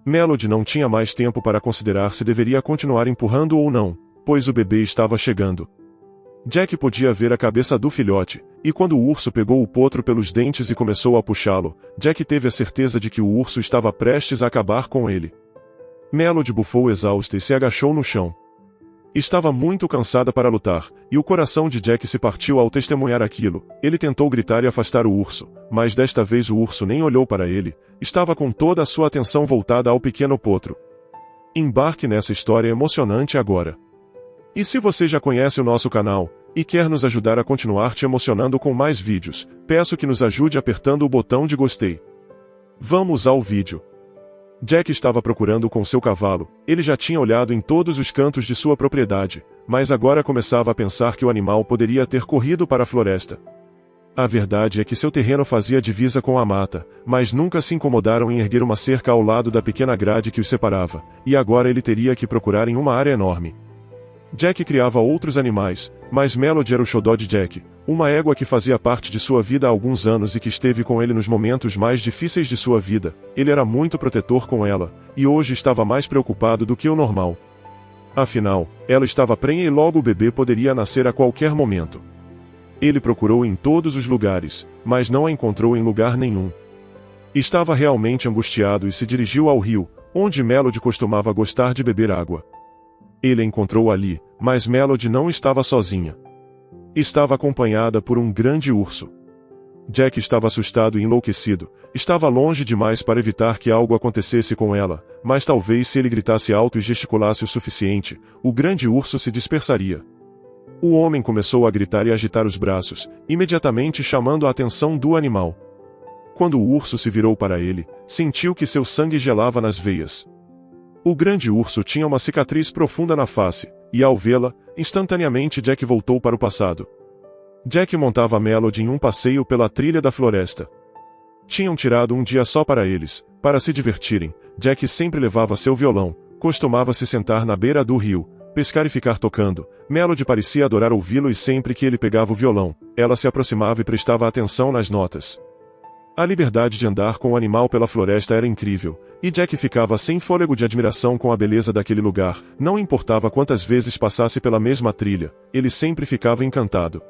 Melody não tinha mais tempo para considerar se deveria continuar empurrando ou não, pois o bebê estava chegando. Jack podia ver a cabeça do filhote, e quando o urso pegou o potro pelos dentes e começou a puxá-lo, Jack teve a certeza de que o urso estava prestes a acabar com ele. Melody bufou exausta e se agachou no chão. Estava muito cansada para lutar, e o coração de Jack se partiu ao testemunhar aquilo. Ele tentou gritar e afastar o urso, mas desta vez o urso nem olhou para ele, estava com toda a sua atenção voltada ao pequeno potro. Embarque nessa história emocionante agora. E se você já conhece o nosso canal, e quer nos ajudar a continuar te emocionando com mais vídeos, peço que nos ajude apertando o botão de gostei. Vamos ao vídeo. Jack estava procurando com seu cavalo, ele já tinha olhado em todos os cantos de sua propriedade, mas agora começava a pensar que o animal poderia ter corrido para a floresta. A verdade é que seu terreno fazia divisa com a mata, mas nunca se incomodaram em erguer uma cerca ao lado da pequena grade que os separava, e agora ele teria que procurar em uma área enorme. Jack criava outros animais, mas Melody era o xodó de Jack, uma égua que fazia parte de sua vida há alguns anos e que esteve com ele nos momentos mais difíceis de sua vida. Ele era muito protetor com ela, e hoje estava mais preocupado do que o normal. Afinal, ela estava prenha e logo o bebê poderia nascer a qualquer momento. Ele procurou em todos os lugares, mas não a encontrou em lugar nenhum. Estava realmente angustiado e se dirigiu ao rio, onde Melody costumava gostar de beber água. Ele a encontrou ali, mas Melody não estava sozinha. Estava acompanhada por um grande urso. Jack estava assustado e enlouquecido, estava longe demais para evitar que algo acontecesse com ela, mas talvez se ele gritasse alto e gesticulasse o suficiente, o grande urso se dispersaria. O homem começou a gritar e agitar os braços, imediatamente chamando a atenção do animal. Quando o urso se virou para ele, sentiu que seu sangue gelava nas veias. O grande urso tinha uma cicatriz profunda na face, e ao vê-la, instantaneamente Jack voltou para o passado. Jack montava Melody em um passeio pela trilha da floresta. Tinham tirado um dia só para eles, para se divertirem. Jack sempre levava seu violão, costumava se sentar na beira do rio, pescar e ficar tocando. Melody parecia adorar ouvi-lo e sempre que ele pegava o violão, ela se aproximava e prestava atenção nas notas. A liberdade de andar com o animal pela floresta era incrível, e Jack ficava sem fôlego de admiração com a beleza daquele lugar. Não importava quantas vezes passasse pela mesma trilha, ele sempre ficava encantado.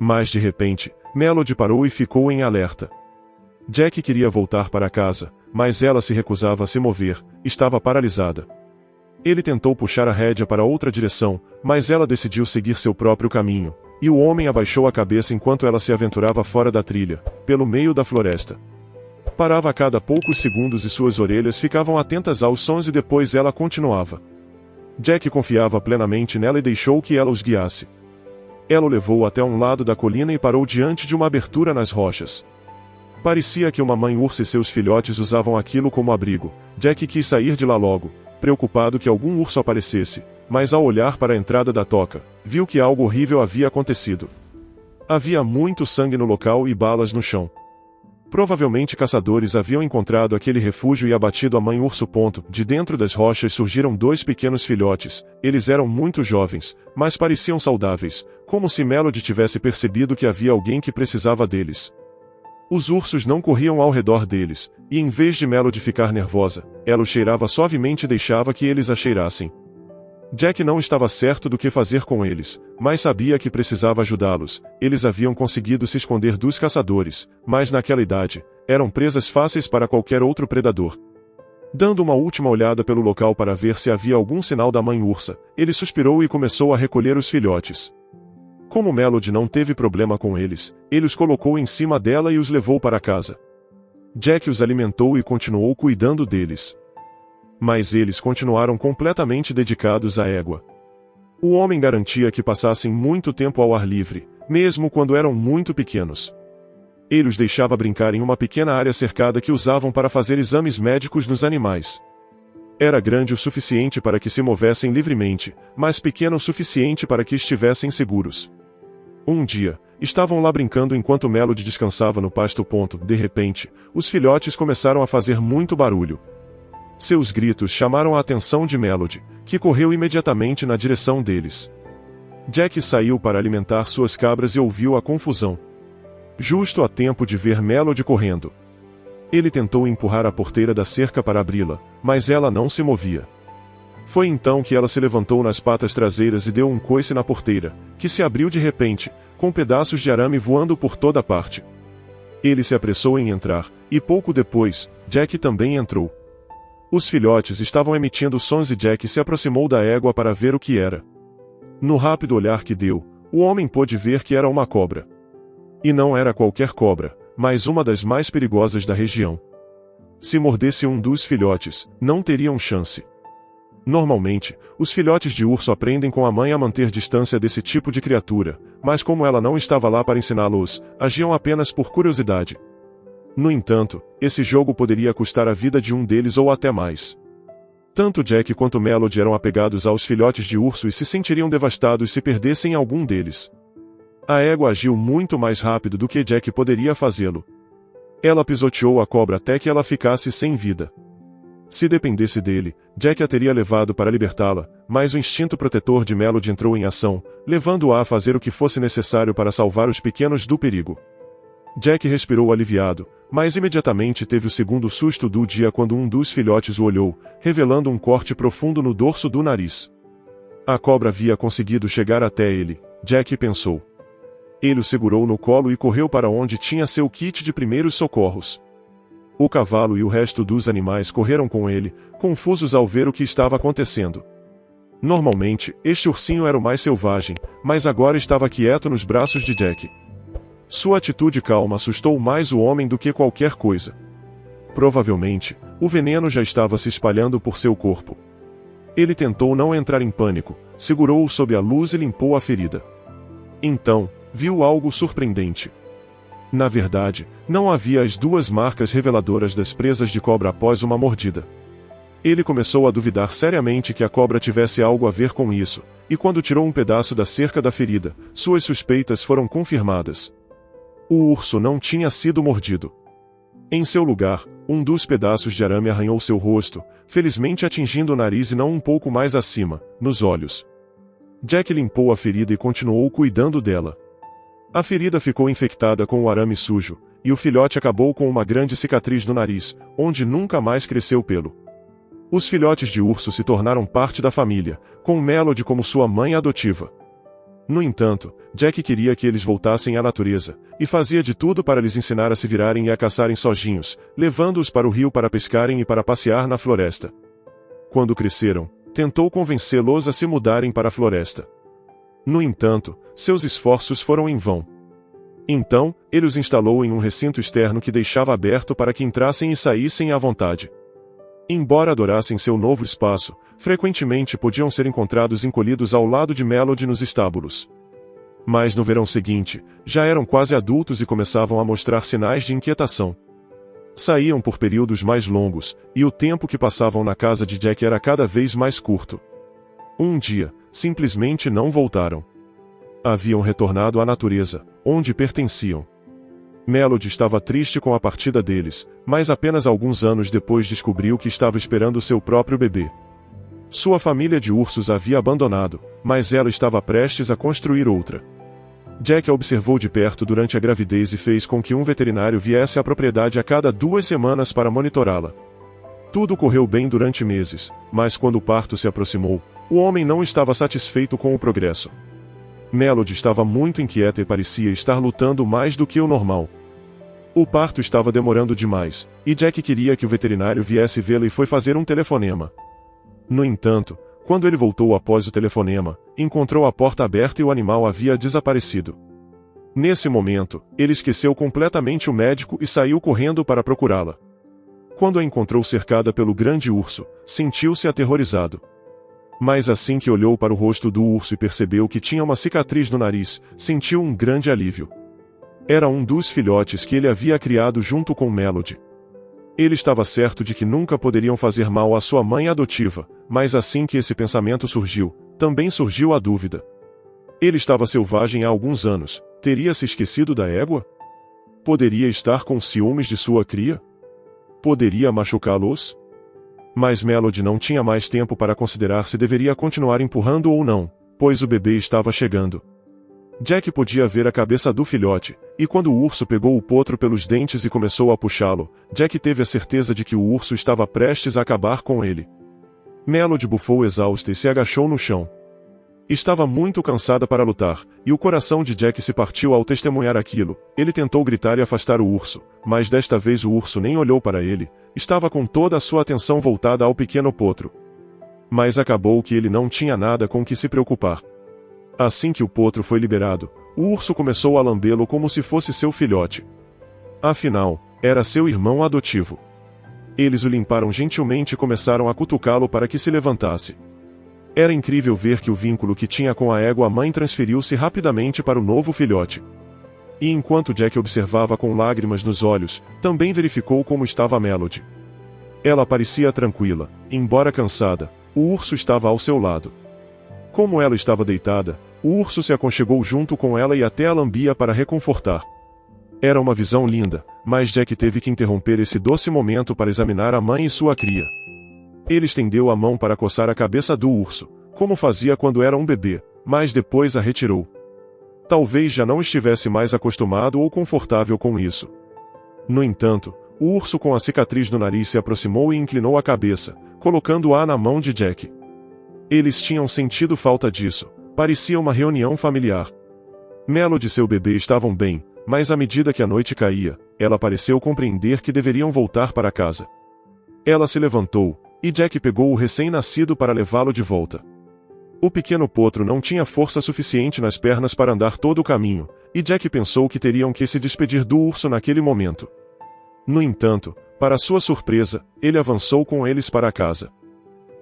Mas de repente, Melody parou e ficou em alerta. Jack queria voltar para casa, mas ela se recusava a se mover, estava paralisada. Ele tentou puxar a rédea para outra direção, mas ela decidiu seguir seu próprio caminho, e o homem abaixou a cabeça enquanto ela se aventurava fora da trilha, pelo meio da floresta. Parava a cada poucos segundos e suas orelhas ficavam atentas aos sons e depois ela continuava. Jack confiava plenamente nela e deixou que ela os guiasse. Ela o levou até um lado da colina e parou diante de uma abertura nas rochas. Parecia que uma mãe ursa e seus filhotes usavam aquilo como abrigo. Jack quis sair de lá logo, preocupado que algum urso aparecesse, mas ao olhar para a entrada da toca, viu que algo horrível havia acontecido. Havia muito sangue no local e balas no chão. Provavelmente caçadores haviam encontrado aquele refúgio e abatido a mãe urso. De dentro das rochas surgiram dois pequenos filhotes. Eles eram muito jovens, mas pareciam saudáveis, como se Melody tivesse percebido que havia alguém que precisava deles. Os ursos não corriam ao redor deles, e em vez de Melody ficar nervosa, ela os cheirava suavemente e deixava que eles a cheirassem. Jack não estava certo do que fazer com eles, mas sabia que precisava ajudá-los. Eles haviam conseguido se esconder dos caçadores, mas naquela idade, eram presas fáceis para qualquer outro predador. Dando uma última olhada pelo local para ver se havia algum sinal da mãe ursa, ele suspirou e começou a recolher os filhotes. Como Melody não teve problema com eles, ele os colocou em cima dela e os levou para casa. Jack os alimentou e continuou cuidando deles. Mas eles continuaram completamente dedicados à égua. O homem garantia que passassem muito tempo ao ar livre, mesmo quando eram muito pequenos. Ele os deixava brincar em uma pequena área cercada que usavam para fazer exames médicos nos animais. Era grande o suficiente para que se movessem livremente, mas pequeno o suficiente para que estivessem seguros. Um dia, estavam lá brincando enquanto Melody descansava no pasto. De repente, os filhotes começaram a fazer muito barulho. Seus gritos chamaram a atenção de Melody, que correu imediatamente na direção deles. Jack saiu para alimentar suas cabras e ouviu a confusão. Justo a tempo de ver Melody correndo. Ele tentou empurrar a porteira da cerca para abri-la, mas ela não se movia. Foi então que ela se levantou nas patas traseiras e deu um coice na porteira, que se abriu de repente, com pedaços de arame voando por toda parte. Ele se apressou em entrar, e pouco depois, Jack também entrou. Os filhotes estavam emitindo sons e Jack se aproximou da égua para ver o que era. No rápido olhar que deu, o homem pôde ver que era uma cobra. E não era qualquer cobra, mas uma das mais perigosas da região. Se mordesse um dos filhotes, não teriam chance. Normalmente, os filhotes de urso aprendem com a mãe a manter distância desse tipo de criatura, mas como ela não estava lá para ensiná-los, agiam apenas por curiosidade. No entanto, esse jogo poderia custar a vida de um deles ou até mais. Tanto Jack quanto Melody eram apegados aos filhotes de urso e se sentiriam devastados se perdessem algum deles. A égua agiu muito mais rápido do que Jack poderia fazê-lo. Ela pisoteou a cobra até que ela ficasse sem vida. Se dependesse dele, Jack a teria levado para libertá-la, mas o instinto protetor de Melody entrou em ação, levando-a a fazer o que fosse necessário para salvar os pequenos do perigo. Jack respirou aliviado, mas imediatamente teve o segundo susto do dia quando um dos filhotes o olhou, revelando um corte profundo no dorso do nariz. A cobra havia conseguido chegar até ele, Jack pensou. Ele o segurou no colo e correu para onde tinha seu kit de primeiros socorros. O cavalo e o resto dos animais correram com ele, confusos ao ver o que estava acontecendo. Normalmente, este ursinho era o mais selvagem, mas agora estava quieto nos braços de Jack. Sua atitude calma assustou mais o homem do que qualquer coisa. Provavelmente, o veneno já estava se espalhando por seu corpo. Ele tentou não entrar em pânico, segurou-o sob a luz e limpou a ferida. Então, viu algo surpreendente. Na verdade, não havia as duas marcas reveladoras das presas de cobra após uma mordida. Ele começou a duvidar seriamente que a cobra tivesse algo a ver com isso, e quando tirou um pedaço da cerca da ferida, suas suspeitas foram confirmadas. O urso não tinha sido mordido. Em seu lugar, um dos pedaços de arame arranhou seu rosto, felizmente atingindo o nariz e não um pouco mais acima, nos olhos. Jack limpou a ferida e continuou cuidando dela. A ferida ficou infectada com o arame sujo, e o filhote acabou com uma grande cicatriz no nariz, onde nunca mais cresceu pelo. Os filhotes de urso se tornaram parte da família, com Melody como sua mãe adotiva. No entanto, Jack queria que eles voltassem à natureza, e fazia de tudo para lhes ensinar a se virarem e a caçarem sozinhos, levando-os para o rio para pescarem e para passear na floresta. Quando cresceram, tentou convencê-los a se mudarem para a floresta. No entanto, seus esforços foram em vão. Então, ele os instalou em um recinto externo que deixava aberto para que entrassem e saíssem à vontade. Embora adorassem seu novo espaço, frequentemente podiam ser encontrados encolhidos ao lado de Melody nos estábulos. Mas no verão seguinte, já eram quase adultos e começavam a mostrar sinais de inquietação. Saíam por períodos mais longos, e o tempo que passavam na casa de Jack era cada vez mais curto. Um dia, simplesmente não voltaram. Haviam retornado à natureza, onde pertenciam. Melody estava triste com a partida deles, mas apenas alguns anos depois descobriu que estava esperando seu próprio bebê. Sua família de ursos a havia abandonado, mas ela estava prestes a construir outra. Jack a observou de perto durante a gravidez e fez com que um veterinário viesse à propriedade a cada 2 semanas para monitorá-la. Tudo correu bem durante meses, mas quando o parto se aproximou, o homem não estava satisfeito com o progresso. Melody estava muito inquieta e parecia estar lutando mais do que o normal. O parto estava demorando demais, e Jack queria que o veterinário viesse vê-la e foi fazer um telefonema. No entanto, quando ele voltou após o telefonema, encontrou a porta aberta e o animal havia desaparecido. Nesse momento, ele esqueceu completamente o médico e saiu correndo para procurá-la. Quando a encontrou cercada pelo grande urso, sentiu-se aterrorizado. Mas assim que olhou para o rosto do urso e percebeu que tinha uma cicatriz no nariz, sentiu um grande alívio. Era um dos filhotes que ele havia criado junto com Melody. Ele estava certo de que nunca poderiam fazer mal à sua mãe adotiva, mas assim que esse pensamento surgiu, também surgiu a dúvida. Ele estava selvagem há alguns anos, teria se esquecido da égua? Poderia estar com ciúmes de sua cria? Poderia machucá-los? Mas Melody não tinha mais tempo para considerar se deveria continuar empurrando ou não, pois o bebê estava chegando. Jack podia ver a cabeça do filhote, e quando o urso pegou o potro pelos dentes e começou a puxá-lo, Jack teve a certeza de que o urso estava prestes a acabar com ele. Melody bufou exausta e se agachou no chão. Estava muito cansada para lutar, e o coração de Jack se partiu ao testemunhar aquilo. Ele tentou gritar e afastar o urso, mas desta vez o urso nem olhou para ele, estava com toda a sua atenção voltada ao pequeno potro. Mas acabou que ele não tinha nada com que se preocupar. Assim que o potro foi liberado, o urso começou a lambê-lo como se fosse seu filhote. Afinal, era seu irmão adotivo. Eles o limparam gentilmente e começaram a cutucá-lo para que se levantasse. Era incrível ver que o vínculo que tinha com a égua-mãe transferiu-se rapidamente para o novo filhote. E enquanto Jack observava com lágrimas nos olhos, também verificou como estava Melody. Ela parecia tranquila, embora cansada, o urso estava ao seu lado. Como ela estava deitada, o urso se aconchegou junto com ela e até a lambia para reconfortar. Era uma visão linda, mas Jack teve que interromper esse doce momento para examinar a mãe e sua cria. Ele estendeu a mão para coçar a cabeça do urso, como fazia quando era um bebê, mas depois a retirou. Talvez já não estivesse mais acostumado ou confortável com isso. No entanto, o urso com a cicatriz no nariz se aproximou e inclinou a cabeça, colocando-a na mão de Jack. Eles tinham sentido falta disso, parecia uma reunião familiar. Melody e seu bebê estavam bem, mas à medida que a noite caía, ela pareceu compreender que deveriam voltar para casa. Ela se levantou, e Jack pegou o recém-nascido para levá-lo de volta. O pequeno potro não tinha força suficiente nas pernas para andar todo o caminho, e Jack pensou que teriam que se despedir do urso naquele momento. No entanto, para sua surpresa, ele avançou com eles para casa.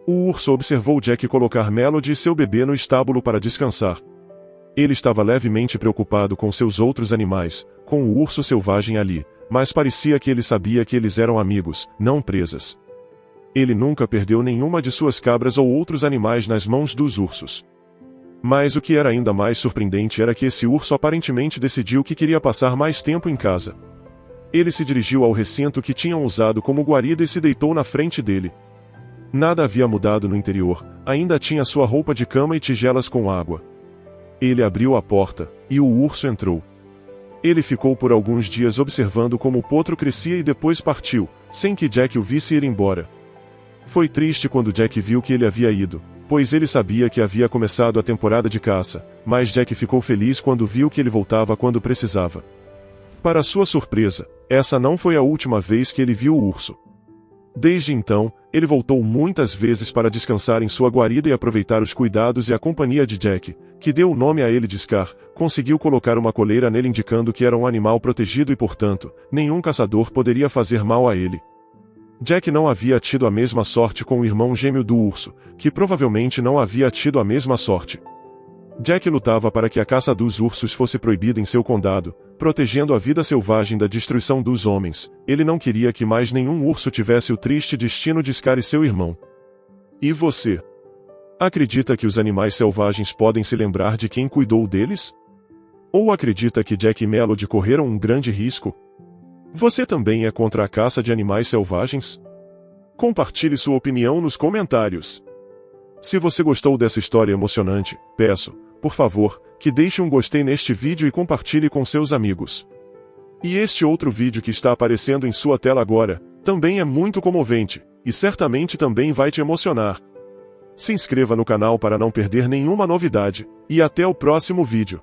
O urso observou Jack colocar Melody e seu bebê no estábulo para descansar. Ele estava levemente preocupado com seus outros animais, com o urso selvagem ali, mas parecia que ele sabia que eles eram amigos, não presas. Ele nunca perdeu nenhuma de suas cabras ou outros animais nas mãos dos ursos. Mas o que era ainda mais surpreendente era que esse urso aparentemente decidiu que queria passar mais tempo em casa. Ele se dirigiu ao recinto que tinham usado como guarida e se deitou na frente dele. Nada havia mudado no interior, ainda tinha sua roupa de cama e tigelas com água. Ele abriu a porta, e o urso entrou. Ele ficou por alguns dias observando como o potro crescia e depois partiu, sem que Jack o visse ir embora. Foi triste quando Jack viu que ele havia ido, pois ele sabia que havia começado a temporada de caça, mas Jack ficou feliz quando viu que ele voltava quando precisava. Para sua surpresa, essa não foi a última vez que ele viu o urso. Desde então, ele voltou muitas vezes para descansar em sua guarida e aproveitar os cuidados e a companhia de Jack, que deu o nome a ele de Scar, conseguiu colocar uma coleira nele indicando que era um animal protegido e portanto, nenhum caçador poderia fazer mal a ele. Jack não havia tido a mesma sorte com o irmão gêmeo do urso, que provavelmente não havia tido a mesma sorte. Jack lutava para que a caça dos ursos fosse proibida em seu condado, protegendo a vida selvagem da destruição dos homens. Ele não queria que mais nenhum urso tivesse o triste destino de Scar e seu irmão. E você? Acredita que os animais selvagens podem se lembrar de quem cuidou deles? Ou acredita que Jack e Melody correram um grande risco? Você também é contra a caça de animais selvagens? Compartilhe sua opinião nos comentários. Se você gostou dessa história emocionante, peço, por favor, que deixe um gostei neste vídeo e compartilhe com seus amigos. E este outro vídeo que está aparecendo em sua tela agora, também é muito comovente, e certamente também vai te emocionar. Se inscreva no canal para não perder nenhuma novidade, e até o próximo vídeo.